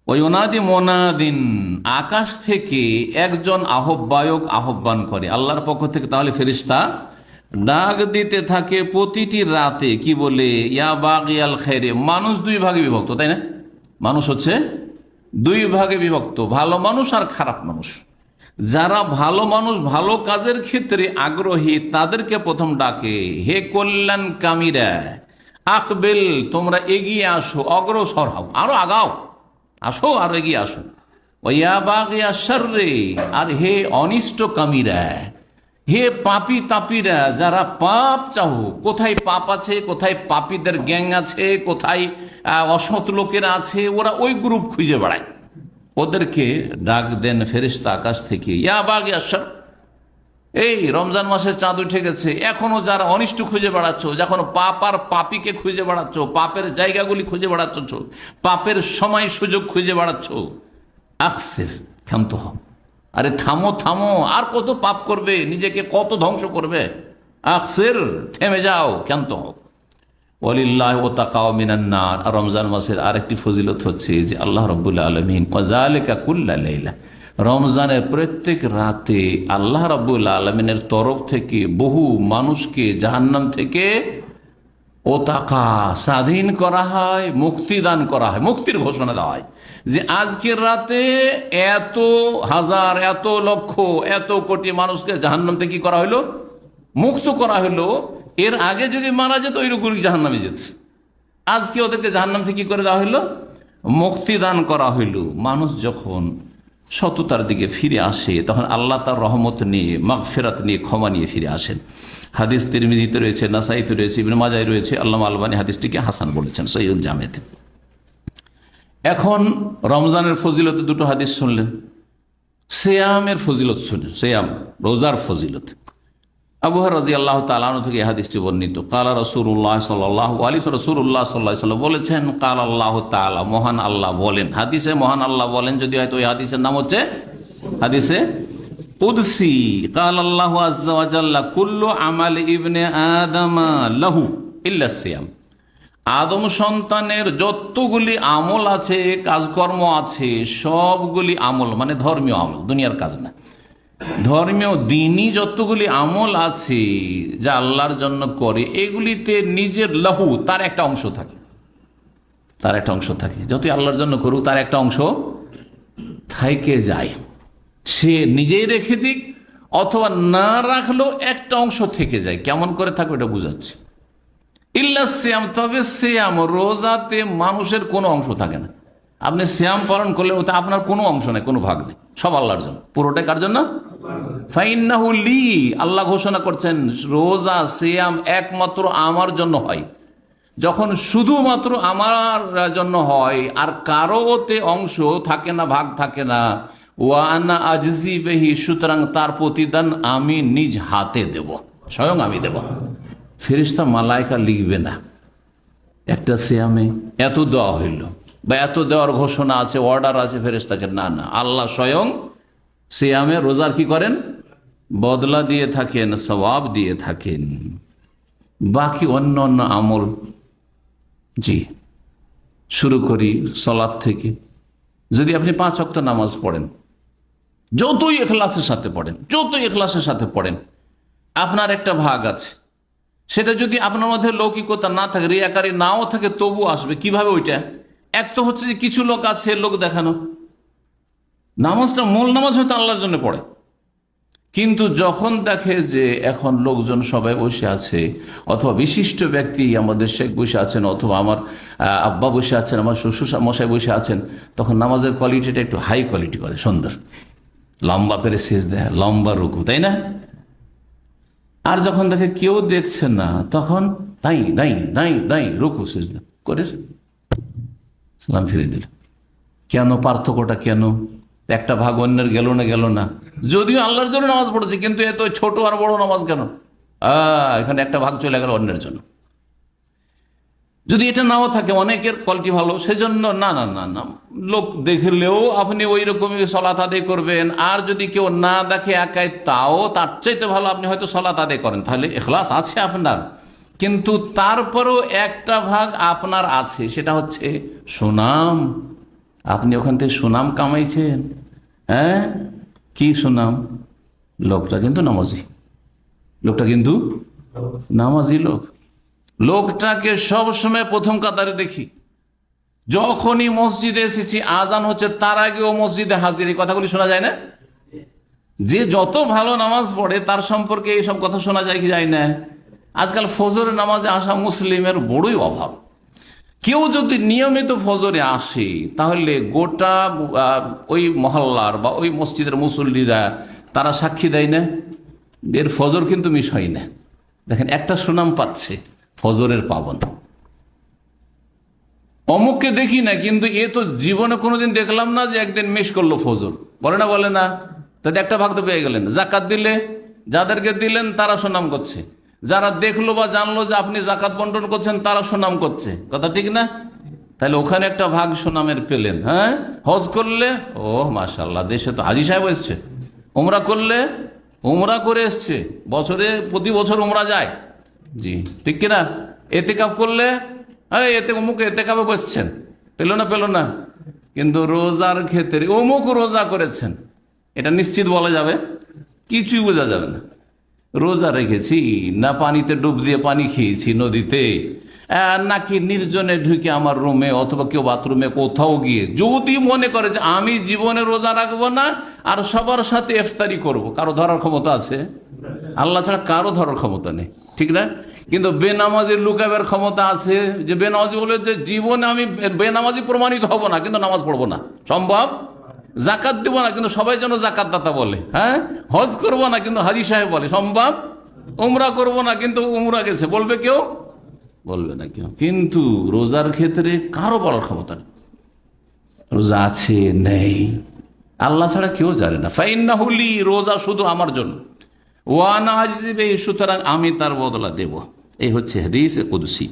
ওয়ানাদি মোনাদিন, আকাশ থেকে একজন আহ্বায়ক আহ্বান করে আল্লাহর পক্ষ থেকে। তাহলে ফেরেশতা ডাক দিতে থাকে প্রতিটি রাতে, কি বলে? ইয়া বাগিয়াল খায়রে। মানুষ দুই ভাগে বিভক্ত, তাই না? মানুষ হচ্ছে দুই ভাগে বিভক্ত, ভালো মানুষ আর খারাপ মানুষ। যারা ভালো মানুষ, ভালো কাজের ক্ষেত্রে আগ্রহী, তাদেরকে প্রথম ডাকে, হে কল্যাণ কামীরা, আকবেল, তোমরা এগিয়ে আসো, অগ্রসর হও, আরো আগাও, আসো আর এগিয়ে আসো। ওয়া বাগিয়া শাররে, আর হে অনিষ্ট কামীরা, হে পাপী তাপীরা, যারা পাপ চাও, কোথায় পাপ আছে, কোথায় পাপীদের গ্যাং আছে, কোথায় অসৎ লোকেরা আছে, ওরা ওই গ্রুপ খুঁজে বেড়ায়, ওদেরকে ডাক দেন ফেরেশতা আকাশ থেকে, ইয়া বাগিয়া শার। এই রমজান মাসের চাঁদ উঠে গেছে, এখনো যারা অনিষ্ট খুঁজে বেড়াচ্ছ, যখন পাপ আর পাপীকে খুঁজে বেড়াচ্ছ, পাপের জায়গাগুলি খুঁজে বেড়াচ্ছ, পাপের সময় সুযোগ খুঁজে বেড়াচ্ছ, আকসির, ক্ষান্ত হও। আরে থামো থামো, আর কত পাপ করবে, নিজেকে কত ধ্বংস করবে, আকসির, থেমে যাও, ক্ষান্ত হও। ওয়ালিল্লাহি ওয়াতাকাও মিনান নার। আর রমজান মাসের আরেকটি ফজিলত হচ্ছে যে আল্লাহ রাব্বুল আলামিন ওয়াযালিকা কুল্লা লাইলা, রমজানের প্রত্যেক রাতে আল্লাহ রাব্বুল আলামিনের তরফ থেকে বহু মানুষকে জাহান্নাম থেকে ওতাকা, স্বাধীন করা হয়, মুক্তি দান করা হয়, মুক্তির ঘোষণা দেওয়া হয় যে আজকের রাতে এত হাজার, এত লক্ষ, এত কোটি মানুষকে জাহান্নাম থেকে কি করা হলো? মুক্ত করা হলো। এর আগে যদি মারা যেত ওই লোকগুলি জাহান্নামে যেত, আজকে ওদেরকে জাহান্নাম থেকে কি করে দেওয়া হলো? মুক্তি দান করা হইল। মানুষ যখন সততার দিকে ফিরে আসে, তখন আল্লাহ তার রহমত নিয়ে, মাগফিরাত নিয়ে, ক্ষমা নিয়ে ফিরে আসেন। হাদিস তিরমিজিতে রয়েছে, নাসাইতে রয়েছে, ইবনে মাজায় রয়েছে। আল্লামা আলবানী হাদিসটিকে হাসান বলেছেন সহিহুল জামেতে। এখন রমজানের ফজিলতে দুটো হাদিস শুনলেন, সিয়ামের ফজিলত শুনলেন, সিয়াম, রোজার ফজিলত। আবু হুরায়রা রাদিয়াল্লাহু তাআলা আনহু থেকে হাদিসটি বর্ণিত, কালা রাসূলুল্লাহ সাল্লাল্লাহু আলাইহি রাসূলুল্লাহ সাল্লাল্লাহু আলাইহি ওয়াসাল্লাম বলেছেন, কাল আল্লাহু তাআলা, মহান আল্লাহ বলেন। হাদিসে মহান আল্লাহ বলেন যদি হয়তো ওই হাদিসের নাম হচ্ছে হাদিসে কুদসি। কাল আল্লাহু আযজা ওয়া জাল্লা, কুল্লু আমাল ইবনে আদম লাহু ইল্লা সিয়াম। আদম সন্তানের যতগুলি আমল আছে, কাজকর্ম আছে, সবগুলি আমল মানে ধর্মীয় আমল, দুনিয়ার কাজ না, ধর্মীয় দিনই যতগুলি আমল আছে যা আল্লাহর জন্য করে, এগুলিতে নিজের লাহু, তার একটা অংশ থাকে, তার একটা অংশ থাকে। যতই আল্লাহর জন্য করুক, তার একটা অংশ থেকে যায়। সে নিজেই রেখে দিক অথবা না রাখলেও একটা অংশ থেকে যায়। কেমন করে থাকবে এটা বুঝাচ্ছে। ইল্লা সিয়াম, তবে সিয়াম, রোজাতে মানুষের কোনো অংশ থাকে না। আপনি সিয়াম পালন করলে ওতে আপনার কোনো অংশ নেই, কোনো ভাগ নেই, সব আল্লাহর জন্য, পুরোটাই কার জন্য? ফাইন্নাহু লি, আল্লাহ ঘোষণা করছেন রোজা সিয়াম একমাত্র আমার জন্য হয়। যখন শুধুমাত্র আমার জন্য হয় আর কারো ওতে অংশ থাকে না, ভাগ থাকে না, ওয়া আনা আজজি বিহি, সুতরাং তার প্রতিদান আমি নিজ হাতে দেব, স্বয়ং আমি দেব। ফেরেশতা মালায়েকা লিখবে না একটা সিয়ামে এত দেওয়া হইল বা এত দেওয়ার ঘোষণা আছে, অর্ডার আছে ফেরেশতাকে, না না, আল্লাহ স্বয়ং সিয়ামে, রোজার কি করেন? বদলা দিয়ে থাকেন, সওয়াব দিয়ে থাকেন। বাকি অন্য অন্য আমল, জি, শুরু করি সালাত থেকে। যদি আপনি 5 ওয়াক্ত নামাজ পড়েন, যতই ইখলাসের সাথে পড়েন, যতই ইখলাসের সাথে পড়েন, আপনার একটা ভাগ আছে। সেটা যদি আপনার মধ্যে লৌকিকতা না থাকে, রিয়াকারী নাও থাকে, তবু আসবে। কিভাবে ওইটা? এক তো হচ্ছে যে কিছু লোক আছে লোক দেখানো, নামাজটা মূল নামাজ হয়তো আল্লাহর জন্য পড়ে, কিন্তু যখন দেখে যে এখন লোকজন সবাই বসে আছে, অথবা বিশিষ্ট ব্যক্তি আমাদের শেখ বসে আছেন, অথবা আমার আব্বা বসে আছেন, আমার শ্বশুর মশাই বসে আছেন, তখন নামাজের কোয়ালিটিটা একটু হাই কোয়ালিটি করে, সুন্দর, লম্বা করে সিজদা, লম্বা রুকু, তাই না? আর যখন দেখে কেউ দেখছে না, তখন দাই দাই দাই দাই রুকু সিজদা করেছে, সালাম ফিরে দিল। কেন? পার্থক্যটা কেন? একটা ভাগ অন্যের গেল না, গেল না। যদিও আল্লাহর জন্য নামাজ পড়েছে, কিন্তু এত ছোট আর বড় নামাজ কেন? এখানে একটা ভাগ চলে গেল অন্যের জন্য। যদি এটা নাও থাকে, অনেকের কোয়ালিটি ভালো, সেজন্য না না না না, লোক দেখলেও আপনি ওই রকমই সালাত আদায় করবেন। আর যদি কেউ না দেখে একাই, তাও তার চাইতে ভালো আপনি হয়তো সালাত আদায় করেন, তাহলে ইখলাস আছে আপনার। কিন্তু তারপরেও একটা ভাগ আপনার আছে, সেটা হচ্ছে সুনাম, আপনি ওখান থেকে সুনাম কামাইছেন। হ্যাঁ, কি সুনাম? লোকটা কিন্তু নামাজি, লোকটা কিন্তু নামাজি লোক। লোকটাকে সবসময় প্রথম কাতারে দেখি, যখনই মসজিদে এসেছি আজান হচ্ছে তার আগে ও মসজিদে হাজির। এই কথাগুলি শোনা যায় না? যে যত ভালো নামাজ পড়ে তার সম্পর্কে এইসব কথা শোনা যায় কি যায় না? আজকাল ফজরের নামাজে আসা মুসলিমের বড়ই অভাব। কেউ যদি নিয়মিত ফজরে আসে তাহলে গোটা ওই মহল্লার বা ওই মসজিদের মুসল্লিরা তারা সাক্ষী দেয় না, এর ফজর কিন্তু মিস হয় না। দেখেন, একটা সুনাম পাচ্ছে ফজরের পাবন। অমুককে দেখি না, কিন্তু এ তো জীবনে কোনোদিন দেখলাম না যে একদিন মিস করলো ফজর। বলে না, বলে না? তাদের একটা ভাগ তো পেয়ে গেলেন। জাকাত দিলে যাদেরকে দিলেন তারা সুনাম করছে, যারা দেখলো বা জানলো যে আপনি জাকাত বন্টন করছেন তারা সুনাম করছে। কথা ঠিক না? তাহলে ওখানে একটা ভাগ সুনামের পেলেন। হ্যাঁ, হজ করলে ও মাশাআল্লাহ, দেশে তো হাজী সাহেব এসছে। উমরা করলে উমরা করে এসছে, বছরে প্রতি বছর উমরা যায়। জি, ঠিক কিনা? এতেকাফ করলে এতে অমুক এতেকাফে বসছেন, পেল না? পেল না? কিন্তু রোজার ক্ষেত্রে অমুক রোজা করেছেন, এটা নিশ্চিত বলা যাবে? কিছুই বোঝা যাবে না। রোজা রেখেছি না পানিতে ডুব দিয়ে পানি খেয়েছি নদীতে, নাকি নির্জনে ঢুকে আমার রুমে অথবা কেউ বাথরুমে কোথাও গিয়ে যদি মনে করে যে আমি জীবনে রোজা রাখবো না আর সবার সাথে ইফতারি করব, কারো ধরার ক্ষমতা আছে? আল্লাহ ছাড়া কারো ধরার ক্ষমতা নেই, ঠিক না? কিন্তু বেনামাজির লুকাবের ক্ষমতা আছে, যে বেনামাজি বলে যে জীবনে আমি বেনামাজি প্রমাণিত হব না কিন্তু নামাজ পড়বো না, সম্ভব? জাকাত দিব না কিন্তু সবাই যেন জাকাত দাতা বলে, হ্যাঁ? হজ করবো না কিন্তু হাজী সাহেব বলে, সম্ভব? উমরা করবো না কিন্তু উমরা গেছে, বলবে কেউ? বলবে না কেউ। কিন্তু রোজার ক্ষেত্রে কারো বলার ক্ষমতা নেই, রোজা আছে নেই আল্লাহ ছাড়া কেউ জানে না। ফাইন্নাহু লি, রোজা শুধু আমার জন্য, ওয়া আনা আজজি বিহি, সুতরাং আমি তার বদলা দেব। এই হচ্ছে হাদিস কুদসি।